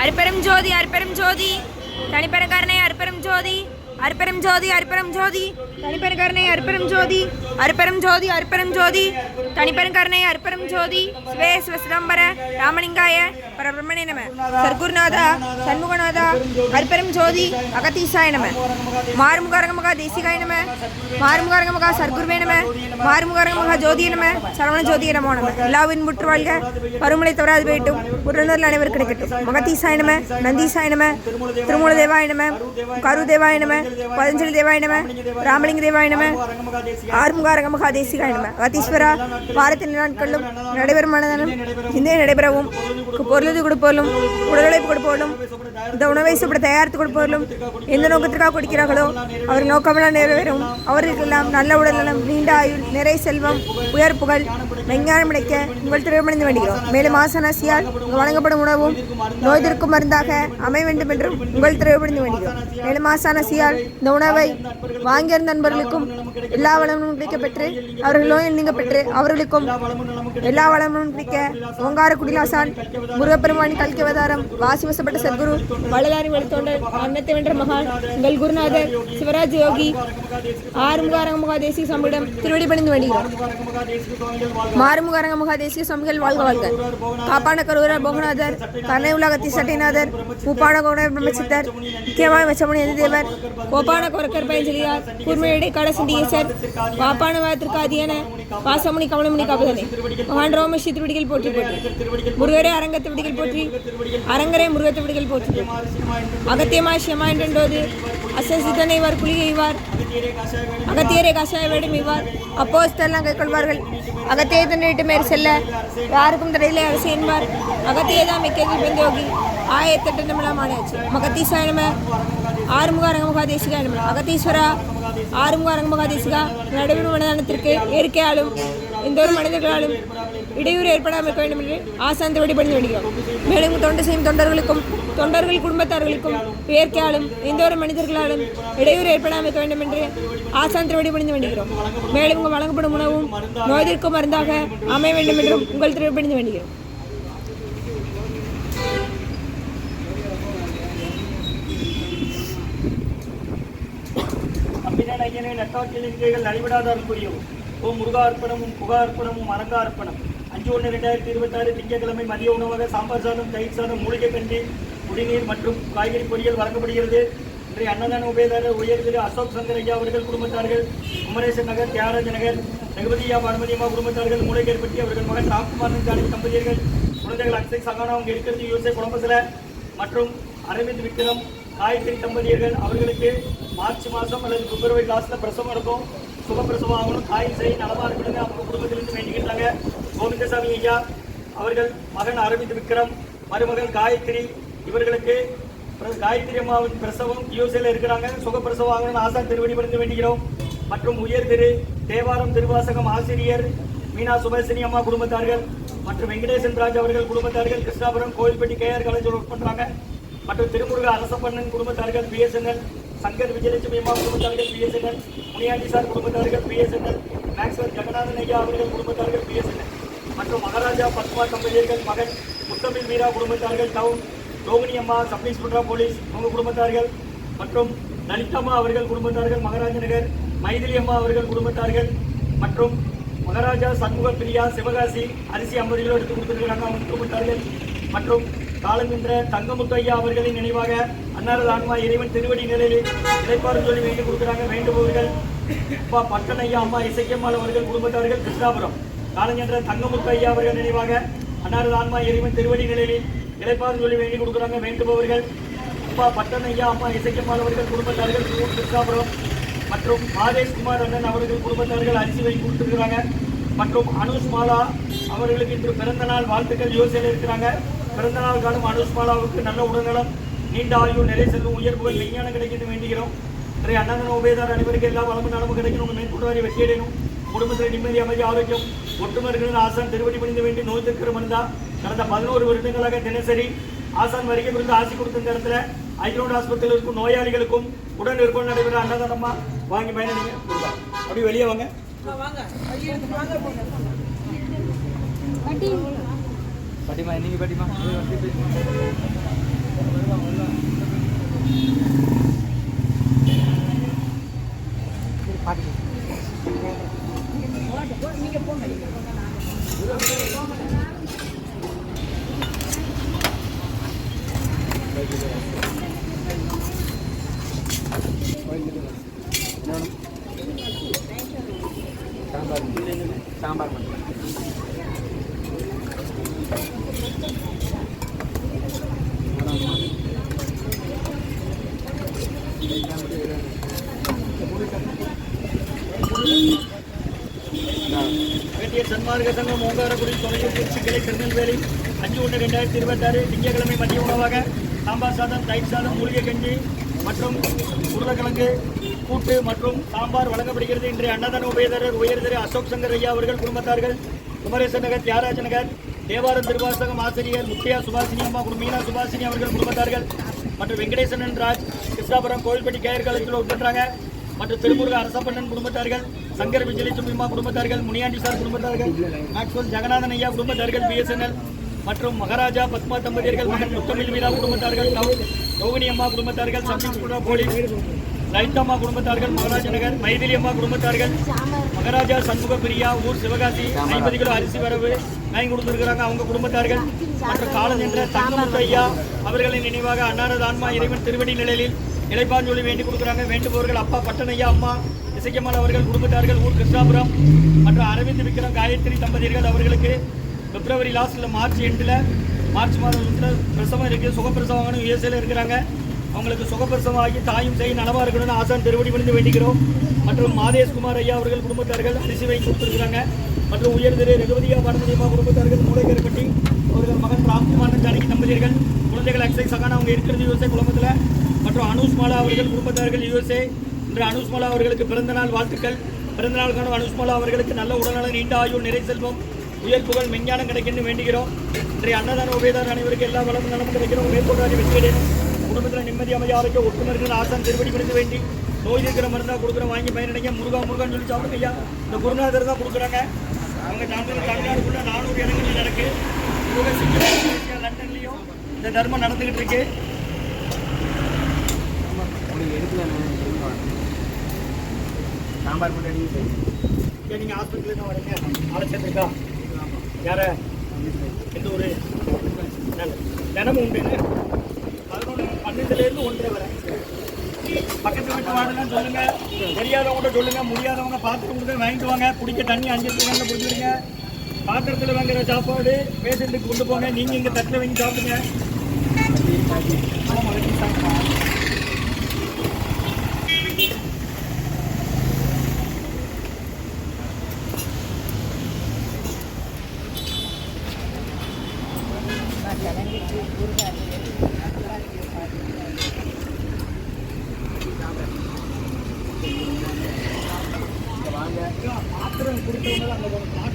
அற்பெரும் ஜோதி அற்பெரும் ஜோதி தனிப்பெரும் கருணை அற்பெரும் ஜோதி அற்பெரும் ஜோதி அற்பெரும் ஜோதி தனிப்பெரும் கருணை அற்பெரும் ஜோதி அற்பெரும் ஜோதி அற்பெரும் ஜோதி தனிப்பெரும் கருணை அற்பெரும் ஜோதி சிவே சிவ சிதம்பர ராமலிங்காய பரபிரம்மணே நம சர்க்குருநாதா சண்முகநாதா அற்பெரும் ஜோதி அகதீசாய நம மாறுமுகாரங்கமகா தேசிகாய நம மாறுமுகாரங்கமகா சர்க்குருவே நம மாறுமுகாரங்கமகா ஜோதிய நம சரவண ஜோதிய நமோ நம எல்லாவின் முற்று வாழ்க பருமலை தவறாது போயிட்டும் உடனர்கள் அனைவரும் கிடைக்கட்டும் மகதீசாய நம நந்தீசாய நம திருமூல தேவாய நம கரு தேவாய நம பதஞ்சலி தேவாய நம ராமலிங்க தேவாய நம ஆறுமுகாரங்கமகா தேசிகாய நம அகதீஸ்வரா வாரத்தில் நாட்களும் நடைபெறும் மனதனும் இந்த நடைபெறவும் பொருளது கொடுப்போலும் உடலுழைப்பு கொடுப்போலும் இந்த உணவை சாப்பிட தயாரித்து கொடுப்போலும் எந்த நோக்கத்திற்காக கொடுக்கிறார்களோ அவர் நோக்கமெல்லாம் நிறைவேறும் அவர்களுக்கெல்லாம் நல்ல உடல்நலம் நீண்ட ஆயுள் நிறை செல்வம் உயர் புகழ் விஞ்ஞானம் கிடைக்க உங்கள் திருமணிந்து வேண்டுகிறோம். மேலும் ஆசனாசியால் வழங்கப்படும் உணவும் நோய் தீர்க்கும் மருந்தாக அமைய வேண்டும் என்றும் உங்கள் திருமணிந்து வேண்டுகிறோம். மேலும் ஆசனாசியால் இந்த உணவை வாங்கியிருந்த நண்பர்களுக்கும் எல்லா வளமும் கிடைக்கப்பெற்று அவர்கள் நோயில் நீங்க பெற்று அவர்களுக்கும் எல்லா வளமும் கிடைக்க ஓங்கார குடிலாசான் முருகப்பெருமானி கல்கி அவதாரம் வாசி வசப்பட்ட சத்குரு வள்ளலாரி வழித்தோண்டர் அன்னத்தை வென்ற மகான் உங்கள் குருநாதர் சிவராஜ் யோகி ஆறுமுகாரங்கமகா தேசிய சமூகம் திருவடி பணிந்து வேண்டுகிறோம். மாறுமுகாரங்கமகா தேசிய சமூகங்கள் வாழ்க வாழ்க. காப்பான கருவூரர் போகநாதர் கர்ணை உலகத்தி சட்டைநாதர் பூப்பான கோணர் பிரம்மசித்தர் முக்கியமாக வச்சமணி எதிர்தேவர் கோப்பான கொரக்கர் பயஞ்சலியார் கூர்மையடை கடசிண்டிகேசர் வாப்பான வாத்திற்கு அதியன வாசமணி கமலமணி காப்பதனை மகான் ரோமஸ்ரீ திருவடிகள் போற்றி போற்றி முருகரே அரங்கத்து விடிகள் போற்றி அரங்கரே முருகத்து விடிகள் போற்றி அகத்தியமா சியமா என்றோது அசசிதனை இவர் குளிகைவார் அகத்தியரை கஷாய வேடும் இவ்வார் அப்போஸ்தெல்லாம் கைக்கொள்வார்கள் அகத்தியை தன்னிட்டு மேற் செல்ல யாருக்கும் தடையிலே அரசு என்பார் அகத்தியதான் மிக்கது பெந்தோகி ஆயத்தட்டு நம்மளாம் ஆணையாச்சு மகத்தீசாய நம ஆறுமுகாரங்கமகா தேசிகாய நம அகத்தீஸ்வரா ஆறுமுகாரங்கமகா தேசிகா நடைபெறும் மனதானத்திற்கு இயற்கையாலும் எந்த ஒரு மனிதர்களாலும் இடையூறு ஏற்படாமல் இருக்க வேண்டும் என்று ஆசாந்த வழிபடிந்து வேண்டுகிறோம். மேலும் தொண்டு செய்யும் தொண்டர்களுக்கும் தொண்டர்கள் குடும்பத்தார்களுக்கும் இயற்கையாலும் எந்த ஒரு மனிதர்களாலும் இடையூறு ஏற்படாமல் இருக்க வேண்டும் என்று ஆசாந்த வழிபடிந்து வேண்டுகிறோம். மேலும் உங்கள் வழங்கப்படும் உணவும் நோய்திற்கும் மருந்தாக அமைய வேண்டும் என்றும் உங்கள் திருப்படிந்து வேண்டுகிறோம். நடைபெறாதவர்களுக்குரியவும் ஓம் முருகார்ப்பணமும் புகார்ப்பணமும் அரங்கார்ப்பணம் 5/1/2026 திங்கட்கிழமை மதிய உணவாக சாம்பார் சாதம் தயிர் சாதம் மூலிகை கஞ்சி குடிநீர் மற்றும் காய்கறி பொரியல் வழங்கப்படுகிறது. இன்றைய அன்னதான உபயதாரர் உயர் திரு அசோக் சங்கர் ஐயா அவர்கள் குடும்பத்தார்கள் குமரேசன் நகர் தியாகராஜ நகர் ரகுபதியா பார்மதியம்மா குடும்பத்தார்கள் மூலிகைப்பட்டி அவர்கள் மகன் ராம்குமார் ஜானகி தம்பதியர்கள் குழந்தைகள் அக்ஷய் சகானா அவங்க இருக்கிறது யூசே குழம்பசில மற்றும் அரவிந்த் விக்ரம் காயத்ரி தம்பதியர்கள் அவர்களுக்கு மார்ச் மாதம் அல்லது பிப்ரவரி லாஸ்ட்டில் பிரசவம் இருக்கும். சுகப்பிரசவம் ஆகணும் தாய் செய் நலமாக இருக்கணுங்க அவங்க குடும்பத்திலிருந்து வேண்டிக்கிட்டாங்க. கோவிந்தசாமி ஐயா அவர்கள் மகன் அரவிந்த் விக்ரம் மருமகள் காயத்ரி இவர்களுக்கு காயத்ரி அம்மாவின் பிரசவம் யூசேல இருக்கிறாங்க. சுகப்பிரசவம் ஆகணும்னு ஆசான் திருவடி பணிந்து வேண்டுகிறோம். மற்றும் உயர் திரு தேவாரம் திருவாசகம் ஆசிரியர் மீனா சுபேசினி அம்மா குடும்பத்தார்கள் மற்றும் வெங்கடேசன் ராஜ் அவர்கள் குடும்பத்தார்கள் கிருஷ்ணாபுரம் கோயில்பட்டி கேஆர் காலேஜில் ஒர்க் பண்ணுறாங்க. மற்றும் திருமுருக அரசப்பண்ணன் குடும்பத்தார்கள் பிஎஸ்என்எல் சங்கர் விஜயலட்சுமி அம்மா குடும்பத்தார்கள் பிஎஸ்என்எல் முனியாண்டி சார் குடும்பத்தார்கள் பிஎஸ்என்எல் மேக்ஸ்வர் ஜெகநாதன் ஐயா அவர்கள் குடும்பத்தார்கள் பிஎஸ்என்எல் மற்றும் மகாராஜா பத்மா தம்பதியர்கள் மகன் முத்தமிழ் வீரா குடும்பத்தார்கள் டவுன் ரோகிணி அம்மா சப் இன்ஸ்பெக்டர் போலீஸ் அவங்க குடும்பத்தார்கள் மற்றும் லலிதம்மா அவர்கள் குடும்பத்தார்கள் மகாராஜ நகர் மைதிலி அம்மா அவர்கள் குடும்பத்தார்கள் மற்றும் மகாராஜா சண்முக பிரியா சிவகாசி அரிசி 50 கிலோ எடுத்து கொடுத்துருக்காங்க அவங்க குடும்பத்தார்கள் மற்றும் காலமின்ற தங்கமுத்து ஐயா அவர்களின் நினைவாக அன்னாரது ஆன்மா இறைவன் திருவடி நிலையில் இடைப்பாறு சொல்லி வேண்டி கொடுக்குறாங்க. வேண்டுபவர்கள் அப்பா பட்டன் ஐயா அம்மா இசைக்கம்மாள் அவர்கள் குடும்பத்தார்கள் கிருஷ்ணாபுரம் காலஞ்சென்ற தங்கமுத்து ஐயா அவர்கள் நினைவாக அன்னாரது ஆன்மா இறைவன் திருவடி நிலையில் இடைப்பாறு சொல்லி வேண்டி கொடுக்குறாங்க. வேண்டுபவர்கள் அப்பா பட்டன் ஐயா அம்மா இசைக்கம்மாள் அவர்கள் குடும்பத்தார்கள் கிருஷ்ணாபுரம் மற்றும் மாதேஷ்குமார் அண்ணன் அவர்கள் குடும்பத்தார்கள் அரிசி வாங்கி கொடுத்துருக்குறாங்க. மற்றும் அனுஷ் மாலா அவர்களுக்கு இன்று பிறந்த நாள் வாழ்த்துக்கள் யோசனையில் இருக்கிறாங்க. பிறந்த நாள் காலம் அனுஷ் மாலாவுக்கு நல்ல உடல்நலம் நீண்ட ஆயுள் நிறை செல்லும் உயர் புகழ் விஞ்ஞானம் கிடைக்கிறது வேண்டுகிறோம். இன்றைய அன்னதான உபயதார் அனைவருக்கு எல்லா வளமும் நலமும் கிடைக்கணும். உங்கள் மேற்கொண்டு வெற்றியடையணும். குடும்பத்தில் நிம்மதி அமைதி ஆரோக்கியம் ஒட்டுமர்கள் ஆசான் திருவடி பணிந்து வேண்டி நோய் தீர்க்கிற மனிதா கடந்த 11 வருடங்களாக தினசரி ஆசான் வருகை புரிந்து ஆசி கொடுத்த இந்த இடத்துல ஐக்ரௌண்ட் ஹாஸ்பிட்டல் இருக்கும் நோயாளிகளுக்கும் உடன் இருக்கும் நடைபெற அன்னதானமா வாங்கி பயனீங்க கொடுக்கலாம். அப்படி வெளியே வாங்க பாட்டிமா நீங்க பாட்டிமா சாம்பார் மட்டும் வேண்டிய சன்மார்க்க சங்கம் ஓங்காரக்குடி தொலைபேசி கிளை திருநெல்வேலி 5/1/2026 திங்கட்கிழமை மதிய உணவாக சாம்பார் சாதம், தயிர் சாதம், மூலிகை கஞ்சி மற்றும் உருளைக்கிழங்கு கூட்டு மற்றும் சாம்பார் வழங்கப்படுகிறது. இன்றைய அன்னதான உபயதாரர் உயர்திரு அசோக் சங்கர் ஐயா அவர்கள் குடும்பத்தார்கள், குமரேசன் நகர், தியாகராஜ நகர், தேவாரம் திருவாசகம் ஆசிரியர் முத்தியா சுபாசினி அம்மா, மீனா சுபாசினி அவர்கள் குடும்பத்தார்கள் மற்றும் வெங்கடேசன் ராஜ், கிருஷ்ணாபுரம், கோவில்பட்டி கேயர் காலேஜில் உட்பட்டாங்க மற்றும் திருமுருக அரசப்பண்ணன் குடும்பத்தார்கள், சங்கர் விஜயலட்சுமி அம்மா குடும்பத்தார்கள், முனியாண்டி சார் குடும்பத்தார்கள், மேக்ஸ்வெல் ஜெகநாதன் ஐயா குடும்பத்தார்கள், பிஎஸ்என்எல் மற்றும் மகாராஜா பத்மா தம்பதியர்கள் மகன் முத்தமிழ் மீரா குடும்பத்தார்கள், ரோகிணி அம்மா குடும்பத்தார்கள், சம்மிங்குடா போலீஸ், லைத்தம்மா குடும்பத்தார்கள், மகாராஜ நகர், மைதிலி அம்மா குடும்பத்தார்கள், மகாராஜா சண்முக பிரியா ஊர் சிவகாசி 50 கிலோ அரிசி வரவு வாங்கி கொடுத்துருக்கிறாங்க அவங்க குடும்பத்தார்கள் மற்றும் காலம் என்ற தங்கமுத்து ஐயா அவர்களின் நினைவாக அன்னாரது ஆன்மா இறைவன் திருவடி நிலையில் இளைப்பாஞ்சொலி வேண்டி கொடுக்குறாங்க. வேண்டுபவர்கள் அப்பா பட்டனையா அம்மா இசைக்கம்மாள் அவர்கள் குடும்பத்தார்கள் ஊர் கிருஷ்ணாபுரம் மற்றும் அரவிந்த் விக்ரம் காயத்ரி தம்பதியர்கள் அவர்களுக்கு பிப்ரவரி லாஸ்ட்டில் மார்ச் எண்டில் மார்ச் மாதத்தில் பிரசவம் இருக்குது. சுகப்பிரசவம் யூஎஸ்ஏல இருக்கிறாங்க. அவங்களுக்கு சுகப்பிரசவம் ஆகி தாயும் செய் நலமாக இருக்கணும்னு ஆசான் திருவடி விழுந்து வேண்டிக்கிறோம். மற்றும் மாதேஷ்குமார் ஐயா அவர்கள் குடும்பத்தார்கள் அரிசி வாங்கி கொடுத்துருக்குறாங்க. மற்றும் உயர்திரு ரகுவதியா பாரதியம்மா குடும்பத்தார்கள் மூளைக்கரைப்பட்டி அவர்கள் மகன் ராம்குமார் ஜானகி தம்பதியர்கள் குழந்தைகள் எக்ஸை சகானா அவங்க இருக்கிறது யூஎஸ்ஏ குடும்பத்தில். மற்றும் அனுஷ்மாலா அவர்கள் குடும்பத்தார்கள் யூஎஸ்ஏ. இன்று அனுஷ்மாலா அவர்களுக்கு பிறந்தநாள் வாழ்த்துக்கள். பிறந்தநாள் காணும் அனுஷ்மாலா அவர்களுக்கு நல்ல உடல்நலம், நீண்ட ஆயுள், நிறை செல்வம், உயர் புகழ், மெஞ்ஞானம் கிடைக்கணும்னு வேண்டுகிறோம். இன்றைய அன்னதான உபயதார அனைவருக்கு எல்லா வளமும் நலமும் கிடைக்கிறோம். மேற்கொண்டாடி வெற்றியடையணும். குடும்பத்தில் நிம்மதி அமைதியாக ஒற்றுமர்கள் ஆசான் திருவடி விழுந்து வேண்டி நோய் இருக்கிற மருந்தாக கொடுக்குறோம். வாங்கி பயனடைங்க. முருகான்னு சொல்லி சாப்பிடுங்க ஐயா. இந்த குருநாதர் தான் கொடுக்குறாங்க. அவங்க தமிழ்நாடுக்குள்ள 400 இடங்களில் நடக்கு. லண்டன்லையும் இந்த தர்மம் நடந்துகிட்டு இருக்கு. சாம்பார் மட்டும் நீங்கள் ஹாஸ்பிட்டலில் தான் வரீங்க. அழைச்சிருக்கா யார எந்த ஊர் தினமும் உண்டு. 11-12 1:30 வரை பக்கத்து வீட்டு வாடலாம் சொல்லுங்க. தெரியாதவங்க சொல்லுங்க. முடியாதவங்க பார்த்துட்டு கொடுங்க, வாங்கிட்டு வாங்க. குடிக்க தண்ணி 5 லிட்டர் குடிச்சிருங்க. பாத்திரத்தில் வாங்குற சாப்பாடு பேஷண்ட்டுக்கு கொண்டு போங்க. நீங்கள் இங்கே தட்டில் வாங்கி சாப்பிடுங்க. பாத்திரம் கொடுத்தவங்க